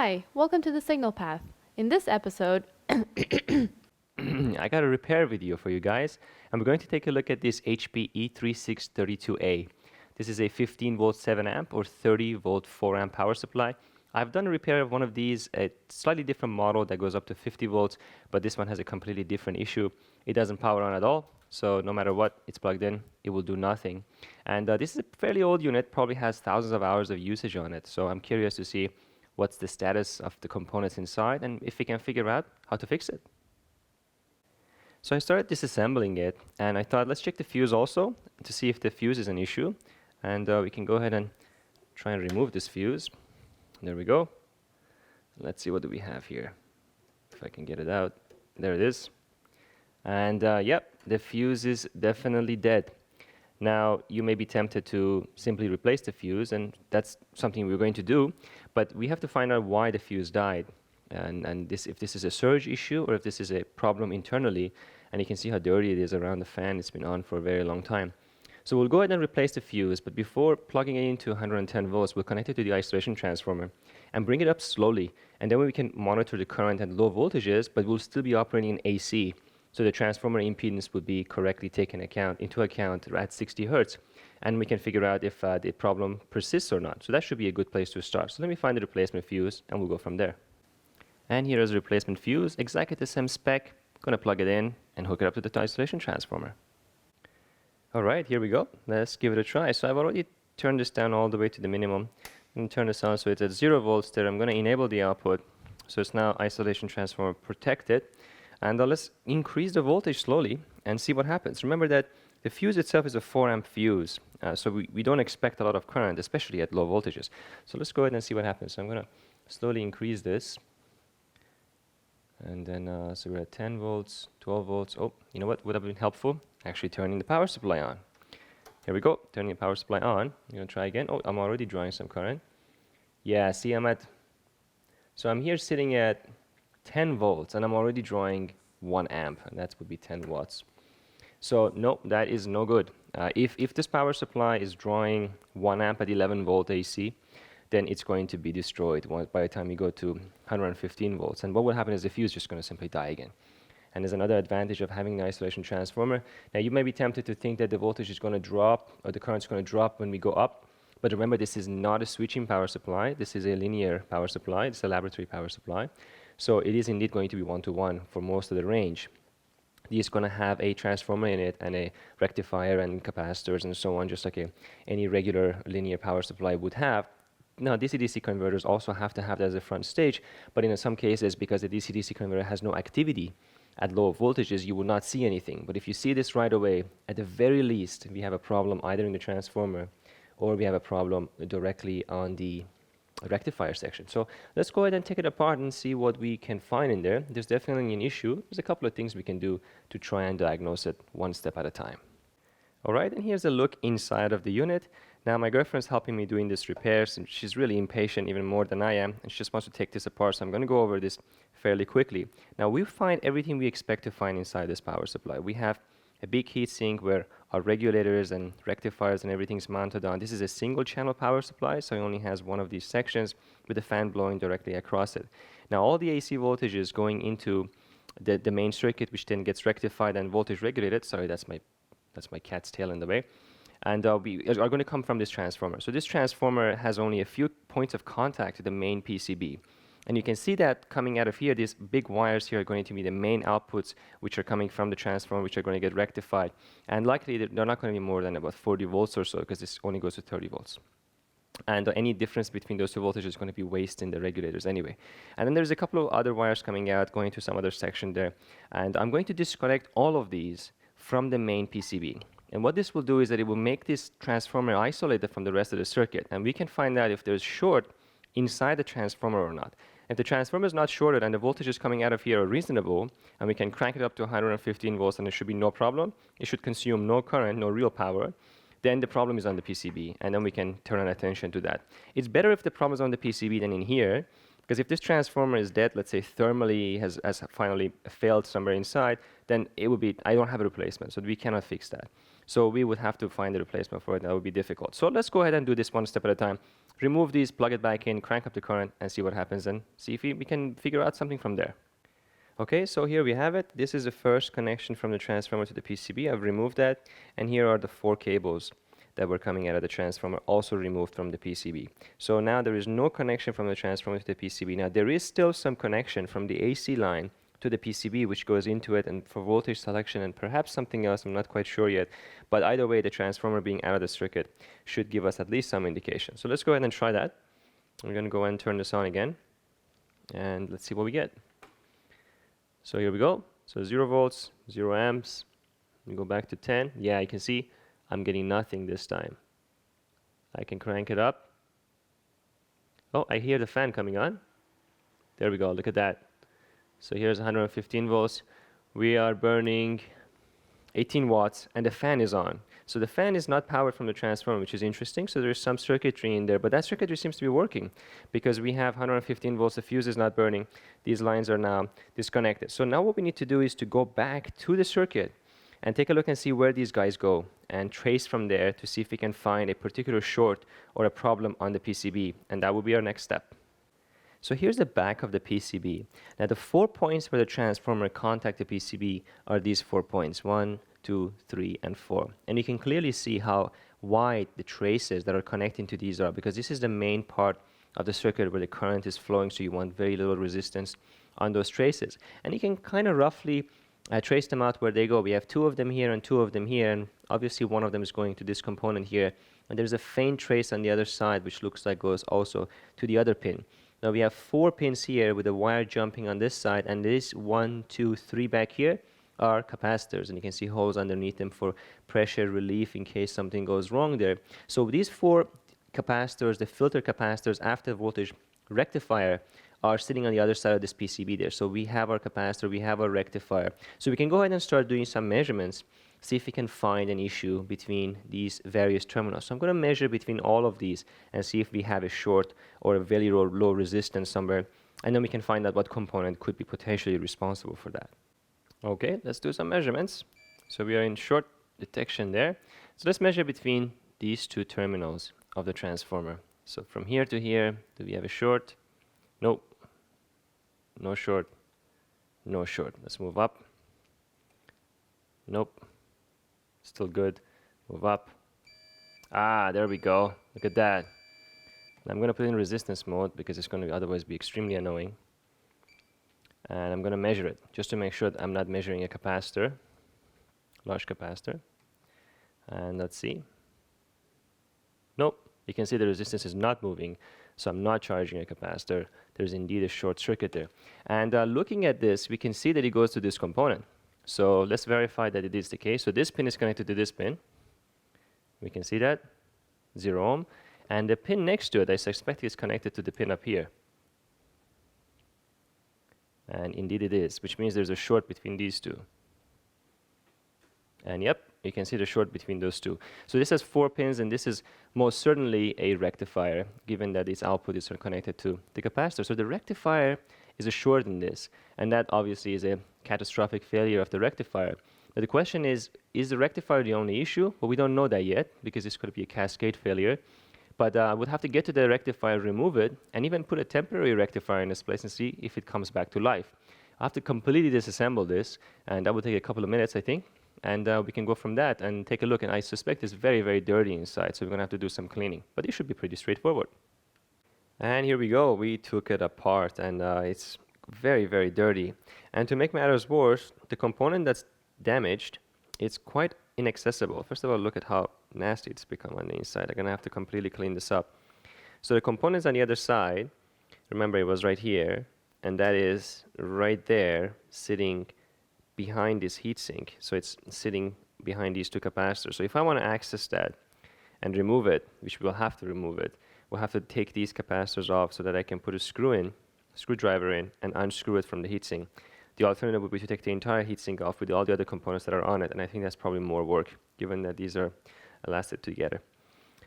Hi, welcome to the Signal Path. In this episode, I got a repair video for you guys, and we're going to take a look at this HP E3632A. This is a 15 volt 7 amp or 30 volt 4 amp power supply. I've done a repair of one of these, a slightly different model that goes up to 50 volts, but this one has a completely different issue. It doesn't power on at all, so no matter what it's plugged in, it will do nothing. And this is a fairly old unit, probably has thousands of hours of usage on it, so I'm curious to see what's the status of the components inside and if we can figure out how to fix it. So I started disassembling it, and I thought let's check the fuse also to see if the fuse is an issue. And we can go ahead and try and remove this fuse. There we go. Let's see what do we have here. If I can get it out. There it is. And yep, the fuse is definitely dead. Now, you may be tempted to simply replace the fuse, and that's something we're going to do, but we have to find out why the fuse died, and if this is a surge issue or if this is a problem internally. And you can see how dirty it is around the fan. It's been on for a very long time. So we'll go ahead and replace the fuse, but before plugging it into 110 volts, we'll connect it to the isolation transformer and bring it up slowly, and then we can monitor the current at low voltages, but we'll still be operating in AC. So the transformer impedance would be correctly taken into account at 60 hertz, and we can figure out if the problem persists or not. So that should be a good place to start. So let me find the replacement fuse, and we'll go from there. And here is a replacement fuse, exactly the same spec. Going to plug it in and hook it up to the isolation transformer. All right, here we go. Let's give it a try. So I've already turned this down all the way to the minimum. And turn this on so it's at 0 volts there. I'm going to enable the output. So it's now isolation transformer protected. And let's increase the voltage slowly and see what happens. Remember that the fuse itself is a 4 amp fuse, so we don't expect a lot of current, especially at low voltages. So let's go ahead and see what happens. So I'm going to slowly increase this. And then, so we're at 10 volts, 12 volts. Oh, you know what would have been helpful? Actually turning the power supply on. Here we go, turning the power supply on. I'm going to try again. Oh, I'm already drawing some current. Yeah, see, so I'm here sitting at 10 volts, and I'm already drawing 1 amp, and that would be 10 watts. So no, that is no good. If this power supply is drawing 1 amp at 11 volt AC, then it's going to be destroyed by the time you go to 115 volts. And what will happen is the fuse is just going to simply die again. And there's another advantage of having an isolation transformer. Now, you may be tempted to think that the voltage is going to drop, or the current is going to drop when we go up. But remember, this is not a switching power supply. This is a linear power supply. It's a laboratory power supply. So it is indeed going to be one-to-one for most of the range. It's going to have a transformer in it and a rectifier and capacitors and so on, just like any regular linear power supply would have. Now, DC-DC converters also have to have that as a front stage, but in some cases, because the DC-DC converter has no activity at low voltages, you will not see anything. But if you see this right away, at the very least, we have a problem either in the transformer or we have a problem directly on the rectifier section. So let's go ahead and take it apart and see what we can find in there. There's definitely an issue. There's a couple of things we can do to try and diagnose it one step at a time. All right, and here's a look inside of the unit. Now, my girlfriend's helping me doing this repairs, and she's really impatient, even more than I am, and she just wants to take this apart, so I'm going to go over this fairly quickly. Now, we find everything we expect to find inside this power supply. We have a big heatsink where our regulators and rectifiers and everything's mounted on. This is a single-channel power supply, so it only has one of these sections with the fan blowing directly across it. Now, all the AC voltages going into the main circuit, which then gets rectified and voltage regulated. Sorry, that's my cat's tail in the way. And we are going to come from this transformer. So this transformer has only a few points of contact to the main PCB. And you can see that coming out of here, these big wires here are going to be the main outputs, which are coming from the transformer, which are going to get rectified. And likely, they're not going to be more than about 40 volts or so, because this only goes to 30 volts. And any difference between those two voltages is going to be waste in the regulators anyway. And then there's a couple of other wires coming out, going to some other section there. And I'm going to disconnect all of these from the main PCB. And what this will do is that it will make this transformer isolated from the rest of the circuit. And we can find out if there's short inside the transformer or not. If the transformer is not shorted and the voltages coming out of here are reasonable, and we can crank it up to 115 volts and there should be no problem, it should consume no current, no real power, then the problem is on the PCB, and then we can turn our attention to that. It's better if the problem is on the PCB than in here, because if this transformer is dead, let's say thermally has finally failed somewhere inside, then it would be, I don't have a replacement, so we cannot fix that. So we would have to find a replacement for it, and that would be difficult. So let's go ahead and do this one step at a time. Remove these, plug it back in, crank up the current, and see what happens, and see if we can figure out something from there. Okay, so here we have it. This is the first connection from the transformer to the PCB. I've removed that, and here are the 4 cables that were coming out of the transformer, also removed from the PCB. So now there is no connection from the transformer to the PCB. Now there is still some connection from the AC line to the PCB, which goes into it and for voltage selection and perhaps something else, I'm not quite sure yet. But either way, the transformer being out of the circuit should give us at least some indication. So let's go ahead and try that. We're going to go and turn this on again, and let's see what we get. So here we go. So 0 volts, 0 amps. We go back to 10. Yeah, you can see I'm getting nothing this time. I can crank it up. Oh, I hear the fan coming on. There we go, look at that. So here's 115 volts. We are burning 18 watts, and the fan is on. So the fan is not powered from the transformer, which is interesting. So there's some circuitry in there, but that circuitry seems to be working because we have 115 volts, the fuse is not burning. These lines are now disconnected. So now what we need to do is to go back to the circuit and take a look and see where these guys go and trace from there to see if we can find a particular short or a problem on the PCB, and that will be our next step. So here's the back of the PCB. Now the 4 points where the transformer contact the PCB are these 4 points, 1, 2, 3, and 4. And you can clearly see how wide the traces that are connecting to these are, because this is the main part of the circuit where the current is flowing, so you want very little resistance on those traces. And you can kind of roughly trace them out where they go. We have 2 of them here and 2 of them here, and obviously one of them is going to this component here. And there's a faint trace on the other side, which looks like goes also to the other pin. Now we have 4 pins here with a wire jumping on this side, and this 1, 2, 3 back here are capacitors, and you can see holes underneath them for pressure relief in case something goes wrong there. So these 4 capacitors, the filter capacitors after voltage rectifier, are sitting on the other side of this PCB there. So we have our capacitor, we have our rectifier. So we can go ahead and start doing some measurements, see if we can find an issue between these various terminals. So I'm going to measure between all of these and see if we have a short or a very low resistance somewhere, and then we can find out what component could be potentially responsible for that. Okay, let's do some measurements. So we are in short detection there. So let's measure between these 2 terminals of the transformer. So from here to here, do we have a short? Nope. No short. No short. Let's move up. Nope. Still good. Move up. Ah, there we go. Look at that. I'm going to put it in resistance mode because it's going to otherwise be extremely annoying. And I'm going to measure it just to make sure that I'm not measuring a capacitor, large capacitor. And let's see. Nope. You can see the resistance is not moving, so I'm not charging a capacitor. There's indeed a short circuit there. And looking at this, we can see that it goes to this component. So let's verify that it is the case. So this pin is connected to this pin. We can see that, 0 ohm. And the pin next to it, I suspect is connected to the pin up here. And indeed it is, which means there's a short between these 2. And yep, you can see the short between those 2. So this has 4 pins, and this is most certainly a rectifier, given that its outputs are connected to the capacitor. So the rectifier is a short in this, and that obviously is a catastrophic failure of the rectifier. But the question is the rectifier the only issue? Well, we don't know that yet, because this could be a cascade failure. But we'll have to get to the rectifier, remove it, and even put a temporary rectifier in this place and see if it comes back to life. I have to completely disassemble this, and that will take a couple of minutes, I think. And we can go from that and take a look. And I suspect it's very, very dirty inside, so we're going to have to do some cleaning. But it should be pretty straightforward. And here we go. We took it apart, and it's very, very dirty. And to make matters worse, the component that's damaged, it's quite inaccessible. First of all, look at how nasty it's become on the inside. I'm going to have to completely clean this up. So the component's on the other side. Remember, it was right here, and that is right there, sitting behind this heatsink. So it's sitting behind these 2 capacitors. So if I want to access that and remove it, which we'll have to remove it, we'll have to take these capacitors off so that I can put a screwdriver in, and unscrew it from the heatsink. The alternative would be to take the entire heatsink off with all the other components that are on it, and I think that's probably more work, given that these are elastic together.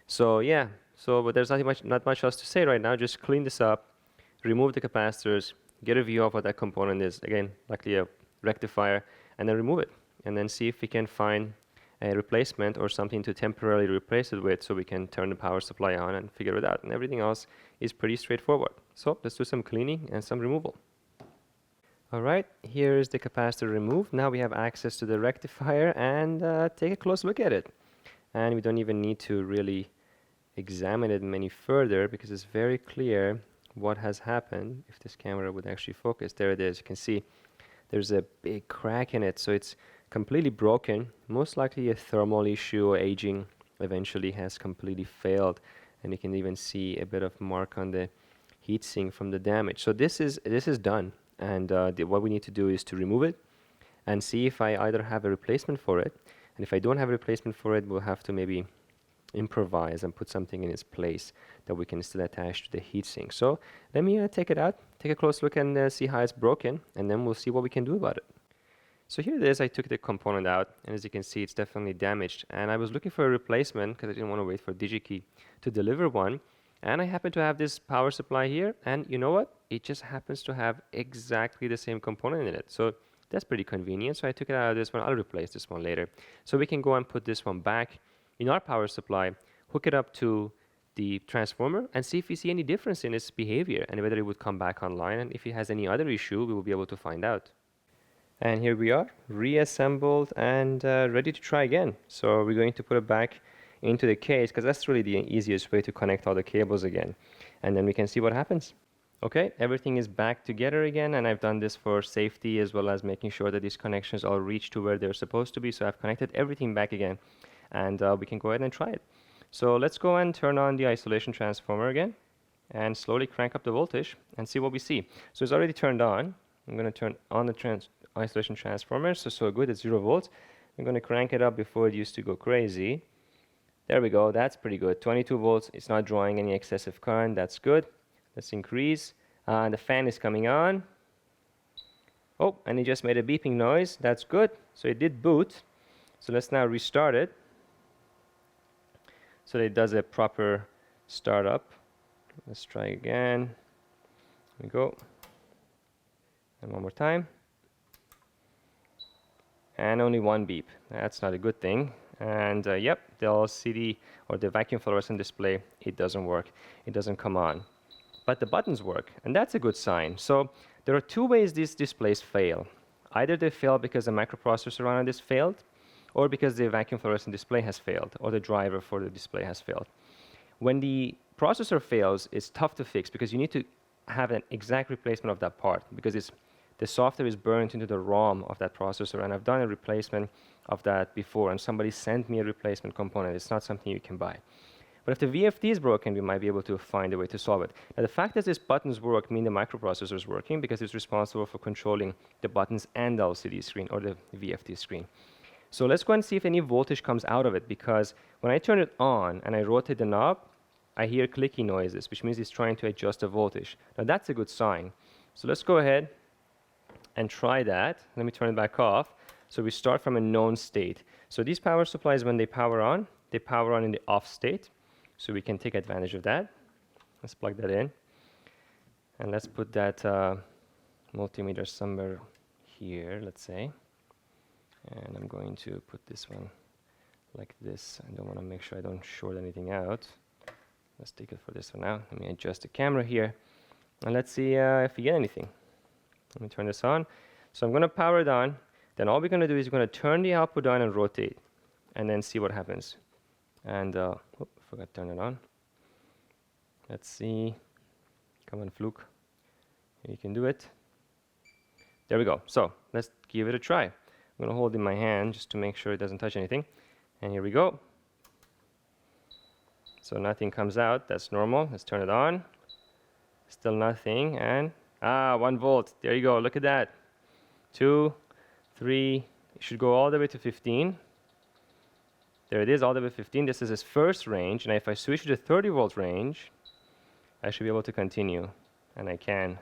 So yeah, but there's not much else to say right now. Just clean this up, remove the capacitors, get a view of what that component is. Again, likely a rectifier, and then remove it, and then see if we can find a replacement or something to temporarily replace it with, so we can turn the power supply on and figure it out. And everything else is pretty straightforward. So let's do some cleaning and some removal. All right, here is the capacitor removed. Now we have access to the rectifier, and take a close look at it. And we don't even need to really examine it any further, because it's very clear what has happened. If this camera would actually focus, there it is. You can see there's a big crack in it, so it's completely broken. Most likely a thermal issue or aging eventually has completely failed, and you can even see a bit of mark on the heatsink from the damage. So this is done, and what we need to do is to remove it and see if I either have a replacement for it, and if I don't have a replacement for it, we'll have to maybe improvise and put something in its place that we can still attach to the heatsink. So let me take it out, take a close look, and see how it's broken, and then we'll see what we can do about it. So here it is. I took the component out, and as you can see, it's definitely damaged. And I was looking for a replacement because I didn't want to wait for DigiKey to deliver one. And I happen to have this power supply here, and you know what? It just happens to have exactly the same component in it. So that's pretty convenient. So I took it out of this one. I'll replace this one later. So we can go and put this one back in our power supply, hook it up to the transformer, and see if we see any difference in its behavior and whether it would come back online. And if it has any other issue, we will be able to find out. And here we are, reassembled and ready to try again. So we're going to put it back into the case, because that's really the easiest way to connect all the cables again. And then we can see what happens. Okay, everything is back together again, and I've done this for safety as well as making sure that these connections all reach to where they're supposed to be. So I've connected everything back again, and we can go ahead and try it. So let's go and turn on the isolation transformer again and slowly crank up the voltage and see what we see. So it's already turned on. I'm going to turn on the isolation transformer, so good, it's 0 volts. I'm going to crank it up before it used to go crazy. There we go, that's pretty good. 22 volts, it's not drawing any excessive current, that's good. Let's increase. The fan is coming on. Oh, and it just made a beeping noise, that's good. So it did boot. So let's now restart it, so that it does a proper startup. Let's try again. There we go. And one more time. And only one beep. That's not a good thing. And yep, the LCD or the vacuum fluorescent display, it doesn't work. It doesn't come on. But the buttons work, and that's a good sign. So there are two ways these displays fail. Either they fail because the microprocessor on this failed, or because the vacuum fluorescent display has failed, or the driver for the display has failed. When the processor fails, it's tough to fix because you need to have an exact replacement of that part, because the software is burnt into the ROM of that processor, and I've done a replacement of that before, and somebody sent me a replacement component. It's not something you can buy. But if the VFD is broken, we might be able to find a way to solve it. Now, the fact that these buttons work mean the microprocessor is working, because it's responsible for controlling the buttons and the LCD screen, or the VFD screen. So let's go and see if any voltage comes out of it, because when I turn it on and I rotate the knob, I hear clicky noises, which means it's trying to adjust the voltage. Now that's a good sign. So let's go ahead and try that. Let me turn it back off. So we start from a known state. So these power supplies, when they power on in the off state. So we can take advantage of that. Let's plug that in. And let's put that multimeter somewhere here, let's say. And I'm going to put this one like this. I don't want to make sure I don't short anything out. Let's take it for this one now. Let me adjust the camera here. And let's see if we get anything. Let me turn this on. So I'm going to power it on. Then all we're going to do is we're going to turn the output on and rotate, and then see what happens. And, forgot to turn it on. Let's see. Come on, Fluke. You can do it. There we go. So let's give it a try. I'm going to hold it in my hand just to make sure it doesn't touch anything. And here we go. So nothing comes out. That's normal. Let's turn it on. Still nothing. And 1 volt. There you go. Look at that. 2, 3. It should go all the way to 15. There it is, all the way to 15. This is its first range. And if I switch to the 30 volt range, I should be able to continue. And I can.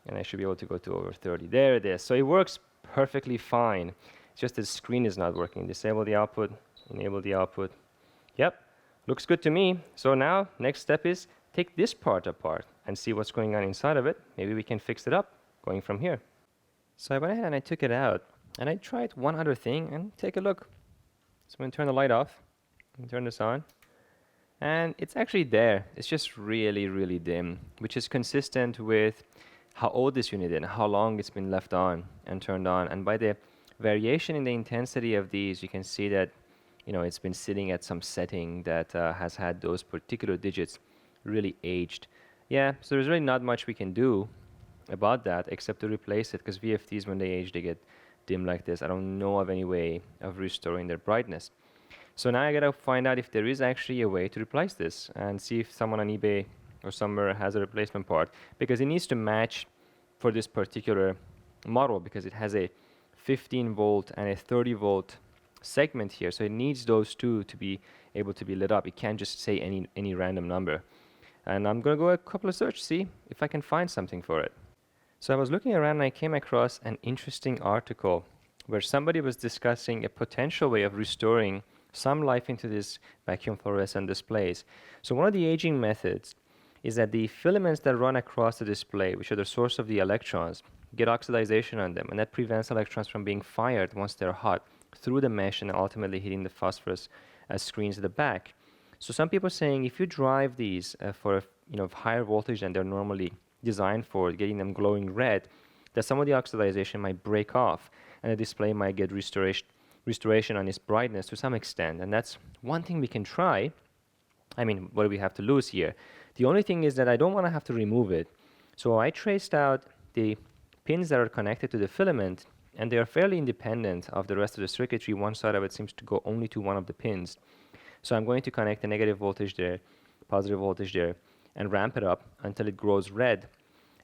And I should be able to go to over 30. There it is. So it works perfectly fine. It's just the screen is not working. Disable the output, enable the output. Yep, looks good to me. So now, next step is take this part apart and see what's going on inside of it. Maybe we can fix it up going from here. So I went ahead and I took it out, and I tried one other thing, and take a look. So I'm going to turn the light off and turn this on, and it's actually there. It's just really, really dim, which is consistent with how old this unit is and how long it's been left on and turned on. And by the variation in the intensity of these, you can see that it's been sitting at some setting that has had those particular digits really aged. Yeah, so there's really not much we can do about that except to replace it, because VFDs, when they age, they get dim like this. I don't know of any way of restoring their brightness. So now I gotta find out if there is actually a way to replace this and see if someone on eBay or somewhere has a replacement part, because it needs to match for this particular model, because it has a 15 volt and a 30 volt segment here, so it needs those two to be able to be lit up. It can't just say any random number. And I'm gonna go a couple of search, see if I can find something for it. So I was looking around and I came across an interesting article where somebody was discussing a potential way of restoring some life into these vacuum fluorescent displays. So one of the aging methods is that the filaments that run across the display, which are the source of the electrons, get oxidization on them, and that prevents electrons from being fired once they're hot through the mesh and ultimately hitting the phosphorus screens at the back. So some people are saying if you drive these for higher voltage than they're normally designed for, getting them glowing red, that some of the oxidization might break off and the display might get restoration on its brightness to some extent. And that's one thing we can try. I mean, what do we have to lose here? The only thing is that I don't want to have to remove it. So I traced out the pins that are connected to the filament, and they are fairly independent of the rest of the circuitry. One side of it seems to go only to one of the pins. So I'm going to connect the negative voltage there, positive voltage there, and ramp it up until it grows red.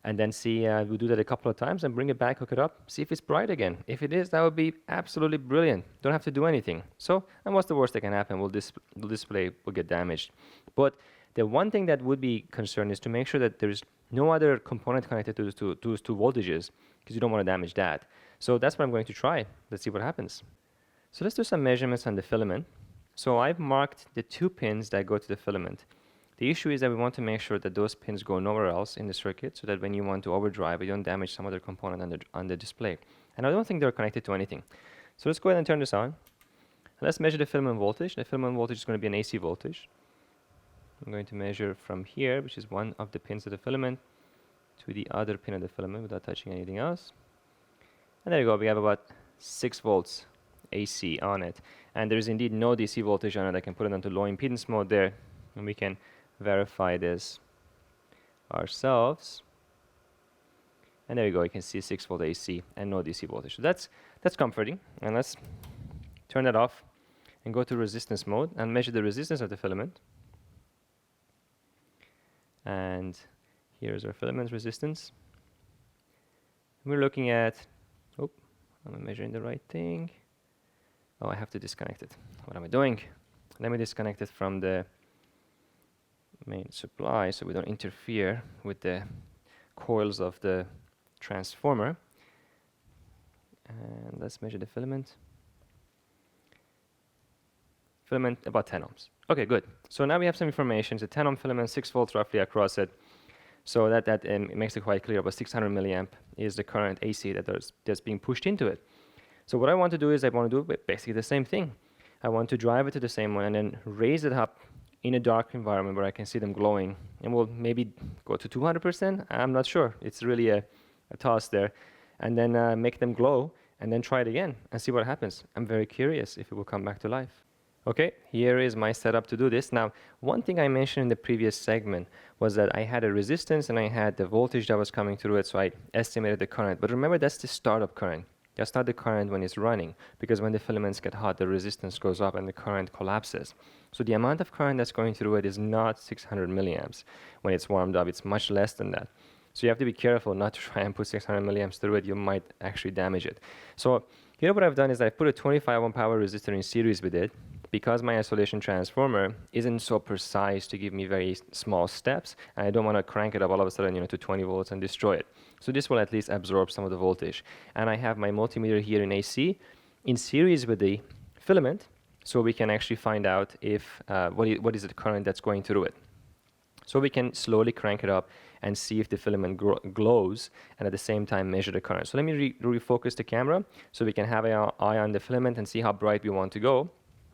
And then see, we'll do that a couple of times and bring it back, hook it up, see if it's bright again. If it is, that would be absolutely brilliant. Don't have to do anything. So, and what's the worst that can happen? The display will get damaged. But the one thing that would be concerned is to make sure that there's no other component connected to those two voltages, because you don't want to damage that. So that's what I'm going to try. Let's see what happens. So let's do some measurements on the filament. So I've marked the 2 pins that go to the filament. The issue is that we want to make sure that those pins go nowhere else in the circuit, so that when you want to overdrive, you don't damage some other component on the display. And I don't think they're connected to anything. So let's go ahead and turn this on. Let's measure the filament voltage. The filament voltage is going to be an AC voltage. I'm going to measure from here, which is one of the pins of the filament, to the other pin of the filament without touching anything else. And there you go. We have about 6 volts AC on it. And there is indeed no DC voltage on it. I can put it onto low impedance mode there, and we can verify this ourselves. And there you go. You can see 6 volt AC and no DC voltage. So that's comforting. And let's turn that off and go to resistance mode and measure the resistance of the filament. And here's our filament resistance. We're looking at, oh, I'm measuring the right thing. Oh, I have to disconnect it. What am I doing? Let me disconnect it from the main supply so we don't interfere with the coils of the transformer. And let's measure the filament. Filament about 10 ohms. Okay, good. So now we have some information. It's a 10 ohm filament, 6 volts roughly across it. So that it makes it quite clear. About 600 milliamp is the current AC that's being pushed into it. So what I want to do is I want to do basically the same thing. I want to drive it to the same one and then raise it up in a dark environment where I can see them glowing. And we'll maybe go to 200%. I'm not sure. It's really a toss there. And then make them glow and then try it again and see what happens. I'm very curious if it will come back to life. Okay, here is my setup to do this. Now, one thing I mentioned in the previous segment was that I had a resistance and I had the voltage that was coming through it, so I estimated the current. But remember, that's the startup current. That's not the current when it's running, because when the filaments get hot, the resistance goes up and the current collapses. So the amount of current that's going through it is not 600 milliamps. When it's warmed up, it's much less than that. So you have to be careful not to try and put 600 milliamps through it. You might actually damage it. So here what I've done is I put a 25 ohm power resistor in series with it, because my isolation transformer isn't so precise to give me very small steps, and I don't want to crank it up all of a sudden, to 20 volts and destroy it. So this will at least absorb some of the voltage. And I have my multimeter here in AC in series with the filament, so we can actually find out if what is the current that's going through it. So we can slowly crank it up and see if the filament glows, and at the same time measure the current. So let me refocus the camera so we can have our eye on the filament and see how bright we want to go,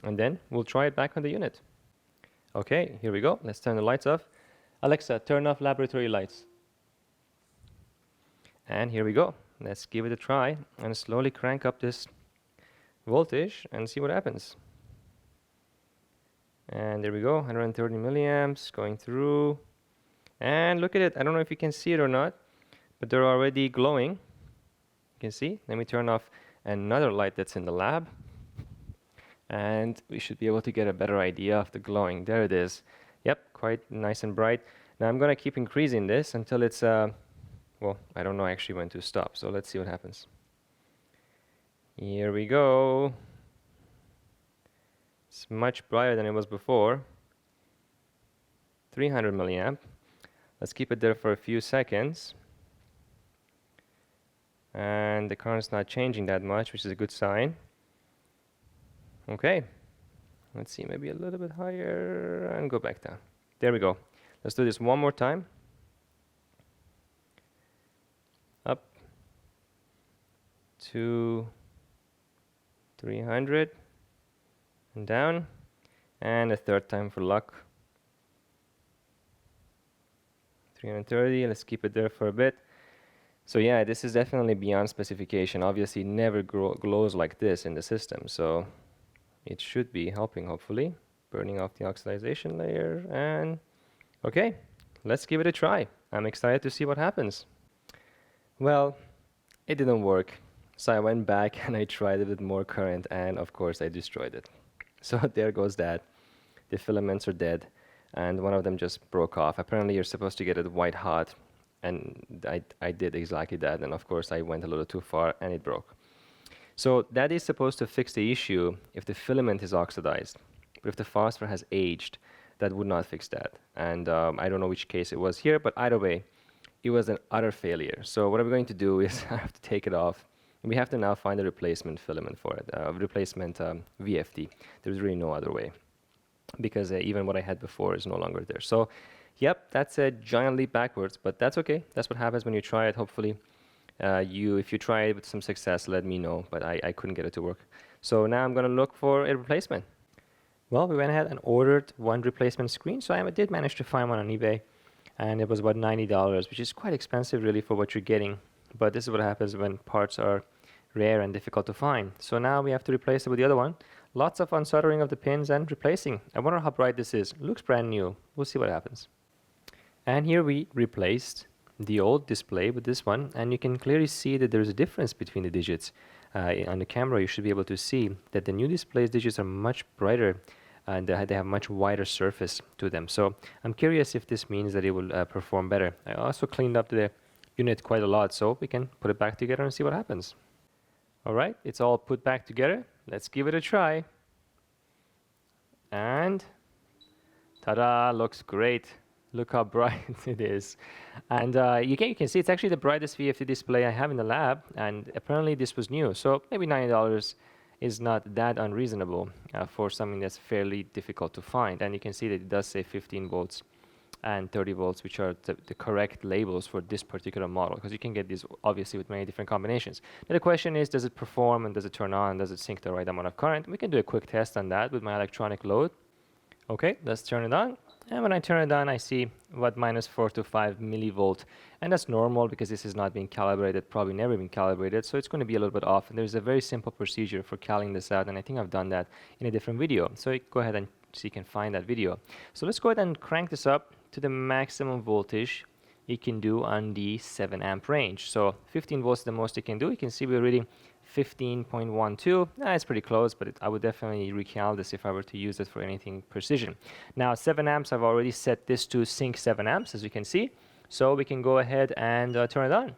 and then we'll try it back on the unit. Okay, here we go. Let's turn the lights off. Alexa, turn off laboratory lights. And here we go. Let's give it a try and slowly crank up this voltage and see what happens. And there we go, 130 milliamps going through. And look at it. I don't know if you can see it or not, but they're already glowing. You can see. Let me turn off another light that's in the lab. And we should be able to get a better idea of the glowing. There it is. Yep, quite nice and bright. Now I'm going to keep increasing this until it's, well, I don't know actually when to stop. So let's see what happens. Here we go. It's much brighter than it was before. 300 milliamp. Let's keep it there for a few seconds. And the current's not changing that much, which is a good sign. Okay. Let's see, maybe a little bit higher and go back down. There we go. Let's do this one more time. Up to 300 and down, and a third time for luck. 330. Let's keep it there for a bit. So yeah, this is definitely beyond specification. Obviously, it never glows like this in the system, so it should be helping, hopefully. Burning off the oxidization layer, and okay, let's give it a try. I'm excited to see what happens. Well, it didn't work, so I went back and I tried it with more current, and of course I destroyed it. So there goes that. The filaments are dead, and one of them just broke off. Apparently you're supposed to get it white hot, and I did exactly that, and of course I went a little too far and it broke. So that is supposed to fix the issue if the filament is oxidized. But if the phosphor has aged, that would not fix that. And I don't know which case it was here, but either way, it was an utter failure. So what I'm going to do is I have to take it off. We have to now find a replacement filament for it, replacement VFD. There's really no other way, because even what I had before is no longer there. So, yep, that's a giant leap backwards, but that's okay. That's what happens when you try it. Hopefully, if you try it with some success, let me know, but I couldn't get it to work. So now I'm going to look for a replacement. Well, we went ahead and ordered one replacement screen, so I did manage to find one on eBay, and it was about $90, which is quite expensive really for what you're getting. But this is what happens when parts are rare and difficult to find. So now we have to replace it with the other one. Lots of unsoldering of the pins and replacing. I wonder how bright this is. Looks brand new. We'll see what happens. And here we replaced the old display with this one, and you can clearly see that there's a difference between the digits. On the camera you should be able to see that the new display's digits are much brighter, and they have much wider surface to them. So I'm curious if this means that it will perform better. I also cleaned up the unit quite a lot, so we can put it back together and see what happens. All right, it's all put back together. Let's give it a try. And ta-da, looks great. Look how bright it is. And you can see it's actually the brightest VFD display I have in the lab, and apparently this was new. So maybe $90 is not that unreasonable for something that's fairly difficult to find. And you can see that it does say 15 volts and 30 volts, which are the correct labels for this particular model, because you can get these obviously with many different combinations. Now the question is, does it perform and does it turn on? Does it sink the right amount of current? We can do a quick test on that with my electronic load. Okay, let's turn it on. And when I turn it on, I see about -4 to 5 millivolt. And that's normal because this is not being calibrated, probably never been calibrated. So it's going to be a little bit off. And there's a very simple procedure for calling this out. And I think I've done that in a different video. So you go ahead and see you can find that video. So let's go ahead and crank this up to the maximum voltage it can do on the 7 amp range. So 15 volts is the most it can do. You can see we're reading 15.12. It's pretty close, but I would definitely recal this if I were to use it for anything precision. Now 7 amps, I've already set this to sync 7 amps, as you can see. So we can go ahead and turn it on.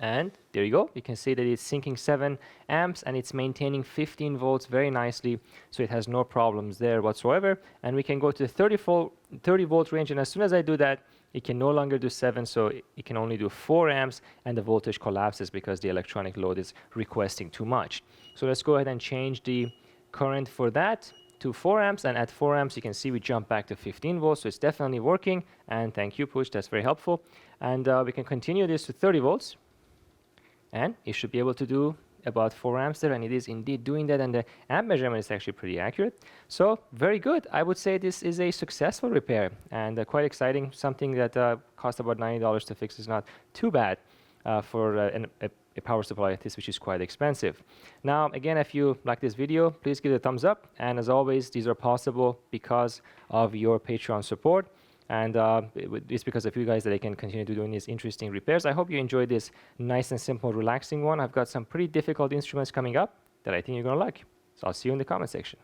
And there you go. You can see that it's syncing 7 amps and it's maintaining 15 volts very nicely. So it has no problems there whatsoever. And we can go to the 30 volt range. And as soon as I do that, it can no longer do 7. So it can only do 4 amps and the voltage collapses because the electronic load is requesting too much. So let's go ahead and change the current for that to 4 amps, and at 4 amps you can see we jump back to 15 volts, so it's definitely working. And thank you, Push, that's very helpful. And we can continue this to 30 volts, and it should be able to do about 4 amps there, and it is indeed doing that, and the amp measurement is actually pretty accurate. So very good. I would say this is a successful repair, and quite exciting. Something that cost about $90 to fix is not too bad for a power supply like this, which is quite expensive. Now, again, if you like this video, please give it a thumbs up, and as always, these are possible because of your Patreon support. And it's because of you guys that I can continue to doing these interesting repairs. I hope you enjoyed this nice and simple, relaxing one. I've got some pretty difficult instruments coming up that I think you're going to like. So I'll see you in the comment section.